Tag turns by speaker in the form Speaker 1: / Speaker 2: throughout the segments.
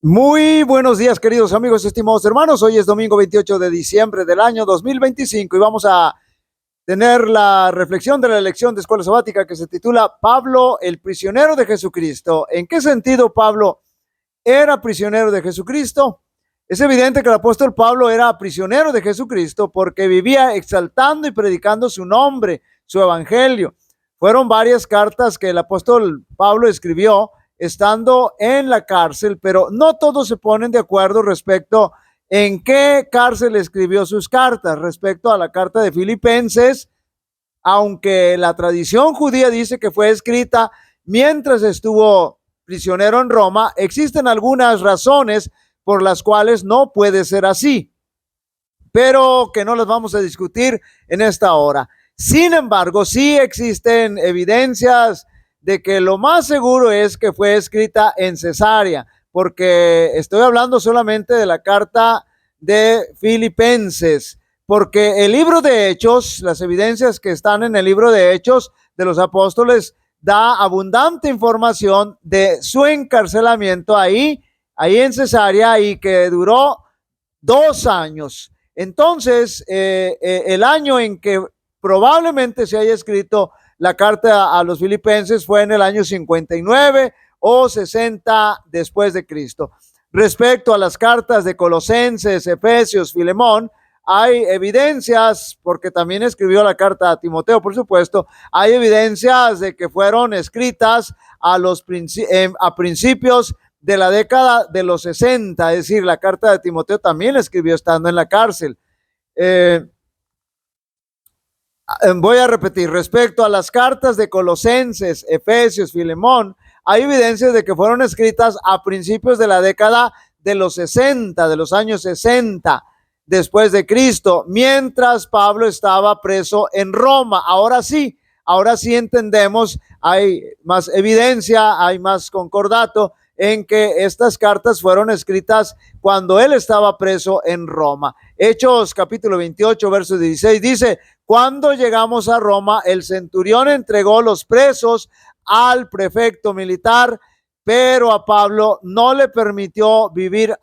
Speaker 1: Muy buenos días, queridos amigos, estimados hermanos. Hoy es domingo 28 de diciembre del año 2025 y vamos a tener la reflexión de la lección de escuela sabática que se titula Pablo, el prisionero de Jesucristo. ¿En qué sentido Pablo era prisionero de Jesucristo? Es evidente que el apóstol Pablo era prisionero de Jesucristo porque vivía exaltando y predicando su nombre, su evangelio. Fueron varias cartas que el apóstol Pablo escribió estando en la cárcel, pero no todos se ponen de acuerdo respecto en qué cárcel escribió sus cartas. Respecto a la carta de Filipenses, aunque la tradición judía dice que fue escrita mientras estuvo prisionero en Roma, existen algunas razones por las cuales no puede ser así, pero que no las vamos a discutir en esta hora. Sin embargo, sí existen evidencias de que lo más seguro es que fue escrita en Cesarea, porque estoy hablando solamente de la carta de Filipenses, porque el libro de Hechos, las evidencias que están en el libro de Hechos de los apóstoles, da abundante información de su encarcelamiento ahí en Cesarea, y que duró 2 años. Entonces, el año en que probablemente se haya escrito la carta a los filipenses fue en el año 59 o 60 después de Cristo. Respecto a las cartas de Colosenses, Efesios, Filemón, hay evidencias, porque también escribió la carta a Timoteo, por supuesto, hay evidencias de que fueron escritas a principios de la década de los 60, es decir, la carta de Timoteo también la escribió estando en la cárcel. Voy a repetir, respecto a las cartas de Colosenses, Efesios, Filemón, hay evidencias de que fueron escritas a principios de la década de los 60, de los años 60 después de Cristo, mientras Pablo estaba preso en Roma. Ahora sí entendemos, hay más evidencia, hay más concordato en que estas cartas fueron escritas cuando él estaba preso en Roma. Hechos capítulo 28, verso 16 dice: cuando llegamos a Roma, el centurión entregó los presos al prefecto militar, pero a Pablo no le permitió vivir,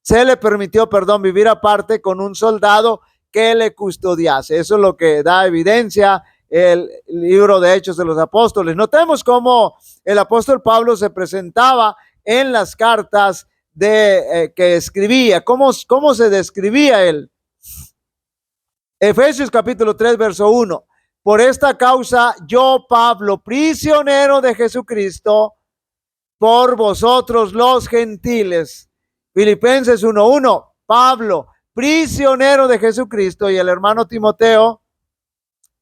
Speaker 1: se le permitió, vivir aparte con un soldado que le custodiase. Eso es lo que da evidencia el libro de Hechos de los Apóstoles. Notemos cómo el apóstol Pablo se presentaba en las cartas que escribía, cómo se describía él. Efesios capítulo 3, verso 1. Por esta causa yo, Pablo, prisionero de Jesucristo, por vosotros los gentiles. Filipenses 1:1. Pablo, prisionero de Jesucristo, y el hermano Timoteo,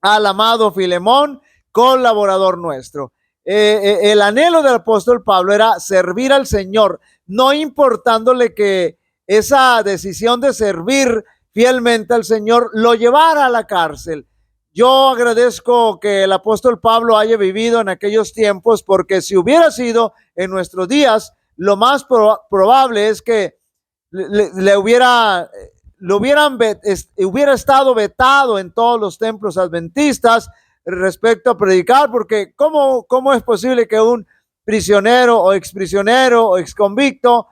Speaker 1: al amado Filemón, colaborador nuestro. El anhelo del apóstol Pablo era servir al Señor, no importándole que esa decisión de servir fielmente al Señor lo llevara a la cárcel. Yo agradezco que el apóstol Pablo haya vivido en aquellos tiempos, porque si hubiera sido en nuestros días, lo más probable es que hubiera estado vetado en todos los templos adventistas respecto a predicar, porque ¿cómo es posible que un prisionero o exprisionero o exconvicto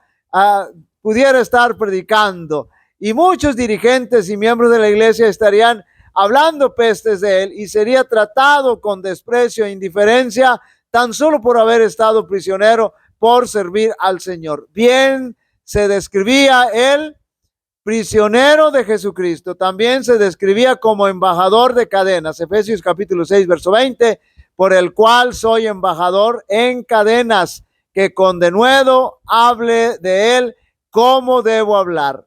Speaker 1: pudiera estar predicando? Y muchos dirigentes y miembros de la iglesia estarían hablando pestes de él y sería tratado con desprecio e indiferencia tan solo por haber estado prisionero por servir al Señor. Bien se describía él, prisionero de Jesucristo. También se describía como embajador de cadenas. Efesios capítulo 6, verso 20, por el cual soy embajador en cadenas, que con denuedo hable de él cómo debo hablar.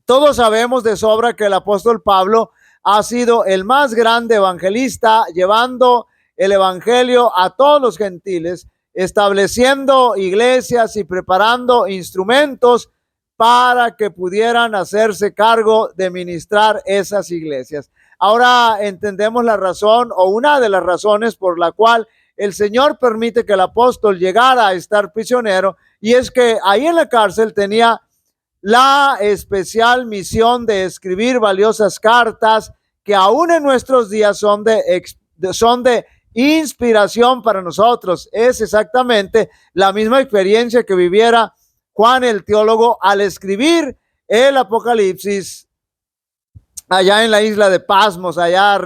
Speaker 1: Todos sabemos de sobra que el apóstol Pablo ha sido el más grande evangelista, llevando el evangelio a todos los gentiles, estableciendo iglesias y preparando instrumentos para que pudieran hacerse cargo de ministrar esas iglesias. Ahora entendemos la razón, o una de las razones por la cual el Señor permite que el apóstol llegara a estar prisionero, y es que ahí en la cárcel tenía la especial misión de escribir valiosas cartas que aún en nuestros días son de inspiración para nosotros. Es exactamente la misma experiencia que viviera Juan el teólogo, al escribir el Apocalipsis, allá en la isla de Pasmos, allá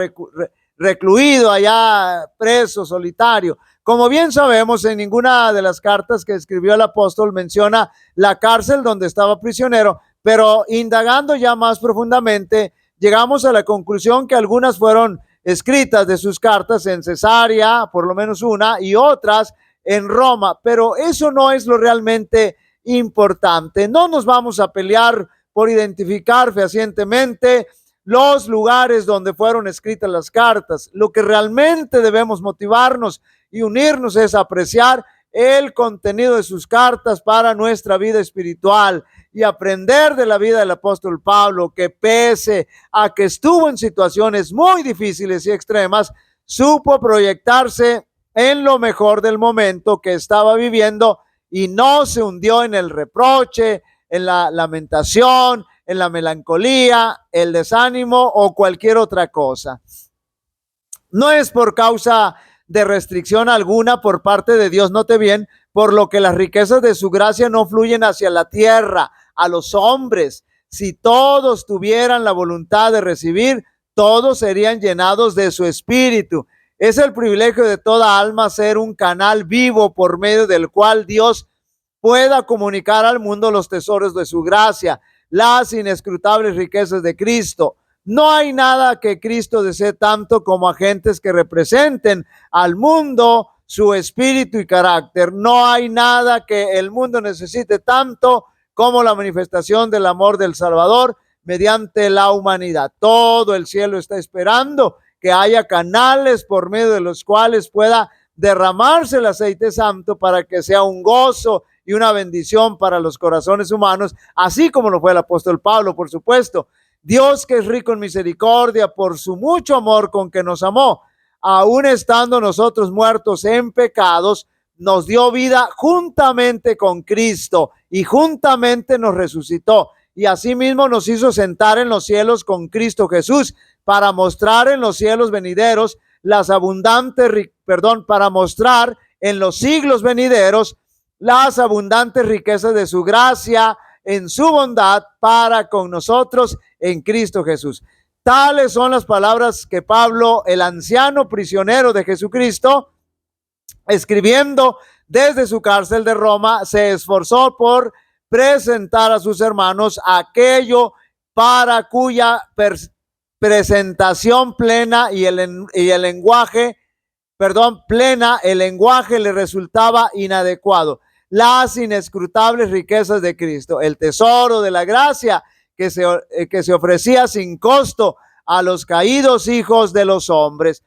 Speaker 1: recluido, allá preso, solitario. Como bien sabemos, en ninguna de las cartas que escribió el apóstol menciona la cárcel donde estaba prisionero, pero indagando ya más profundamente, llegamos a la conclusión que algunas fueron escritas de sus cartas en Cesarea, por lo menos una, y otras en Roma, pero eso no es lo realmente importante. No nos vamos a pelear por identificar fehacientemente los lugares donde fueron escritas las cartas. Lo que realmente debemos motivarnos y unirnos es apreciar el contenido de sus cartas para nuestra vida espiritual y aprender de la vida del apóstol Pablo, que pese a que estuvo en situaciones muy difíciles y extremas, supo proyectarse en lo mejor del momento que estaba viviendo y no se hundió en el reproche, en la lamentación, en la melancolía, el desánimo o cualquier otra cosa. No es por causa de restricción alguna por parte de Dios, note bien, por lo que las riquezas de su gracia no fluyen hacia la tierra, a los hombres. Si todos tuvieran la voluntad de recibir, todos serían llenados de su espíritu. Es el privilegio de toda alma ser un canal vivo por medio del cual Dios pueda comunicar al mundo los tesoros de su gracia, las inescrutables riquezas de Cristo. No hay nada que Cristo desee tanto como agentes que representen al mundo su espíritu y carácter. No hay nada que el mundo necesite tanto como la manifestación del amor del Salvador mediante la humanidad. Todo el cielo está esperando que haya canales por medio de los cuales pueda derramarse el aceite santo para que sea un gozo y una bendición para los corazones humanos, así como lo fue el apóstol Pablo, por supuesto. Dios, que es rico en misericordia, por su mucho amor con que nos amó, aun estando nosotros muertos en pecados, nos dio vida juntamente con Cristo y juntamente nos resucitó. Y asimismo nos hizo sentar en los cielos con Cristo Jesús para mostrar en los cielos venideros las abundantes, para mostrar en los siglos venideros las abundantes riquezas de su gracia en su bondad para con nosotros en Cristo Jesús. Tales son las palabras que Pablo, el anciano prisionero de Jesucristo, escribiendo desde su cárcel de Roma, se esforzó por presentar a sus hermanos aquello para cuya presentación plena el lenguaje le resultaba inadecuado. Las inescrutables riquezas de Cristo, el tesoro de la gracia que se ofrecía sin costo a los caídos hijos de los hombres.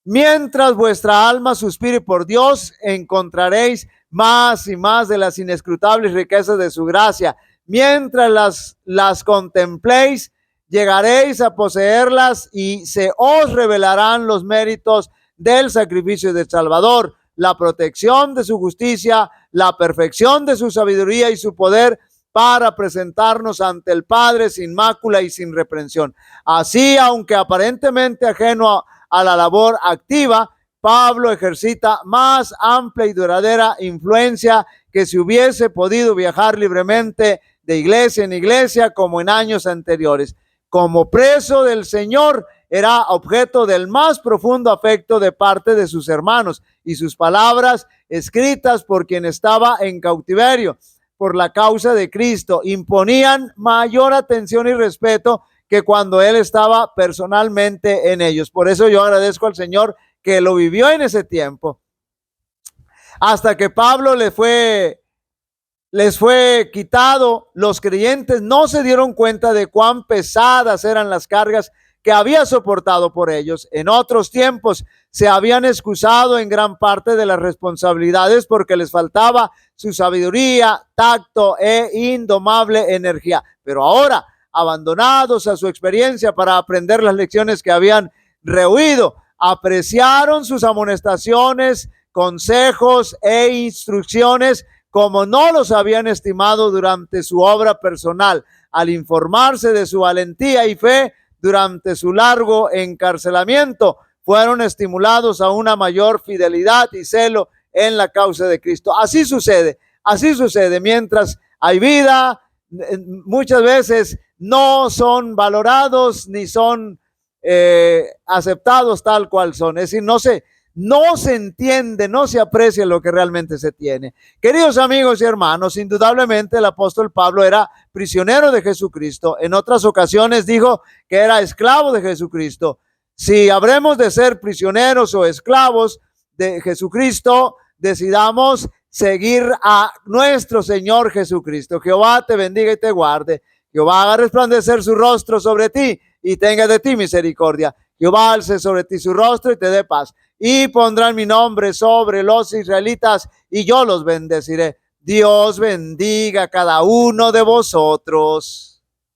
Speaker 1: Mientras vuestra alma suspire por Dios, encontraréis más y más de las inescrutables riquezas de su gracia. Mientras las contempléis, llegaréis a poseerlas y se os revelarán los méritos del sacrificio del Salvador, la protección de su justicia, la perfección de su sabiduría y su poder para presentarnos ante el Padre sin mácula y sin reprensión. Así, aunque aparentemente ajeno a la labor activa, Pablo ejercita más amplia y duradera influencia que si hubiese podido viajar libremente de iglesia en iglesia como en años anteriores. Como preso del Señor, era objeto del más profundo afecto de parte de sus hermanos, y sus palabras, escritas por quien estaba en cautiverio por la causa de Cristo, imponían mayor atención y respeto que cuando él estaba personalmente en ellos. Por eso yo agradezco al Señor que lo vivió en ese tiempo. Hasta que Pablo les fue quitado, los creyentes no se dieron cuenta de cuán pesadas eran las cargas que había soportado por ellos. En otros tiempos se habían excusado en gran parte de las responsabilidades porque les faltaba su sabiduría, tacto e indomable energía. Pero ahora, abandonados a su experiencia para aprender las lecciones que habían rehuido, apreciaron sus amonestaciones, consejos e instrucciones como no los habían estimado durante su obra personal. Al informarse de su valentía y fe durante su largo encarcelamiento, fueron estimulados a una mayor fidelidad y celo en la causa de Cristo. Así sucede mientras hay vida, muchas veces no son valorados ni son aceptados tal cual son. Es decir, no se entiende, no se aprecia lo que realmente se tiene. Queridos amigos y hermanos, indudablemente el apóstol Pablo era prisionero de Jesucristo. En otras ocasiones dijo que era esclavo de Jesucristo. Si habremos de ser prisioneros o esclavos de Jesucristo, decidamos seguir a nuestro Señor Jesucristo. Jehová te bendiga y te guarde. Jehová haga resplandecer su rostro sobre ti y tenga de ti misericordia. Jehová alce sobre ti su rostro y te dé paz. Y pondrán mi nombre sobre los israelitas y yo los bendeciré. Dios bendiga a cada uno de vosotros.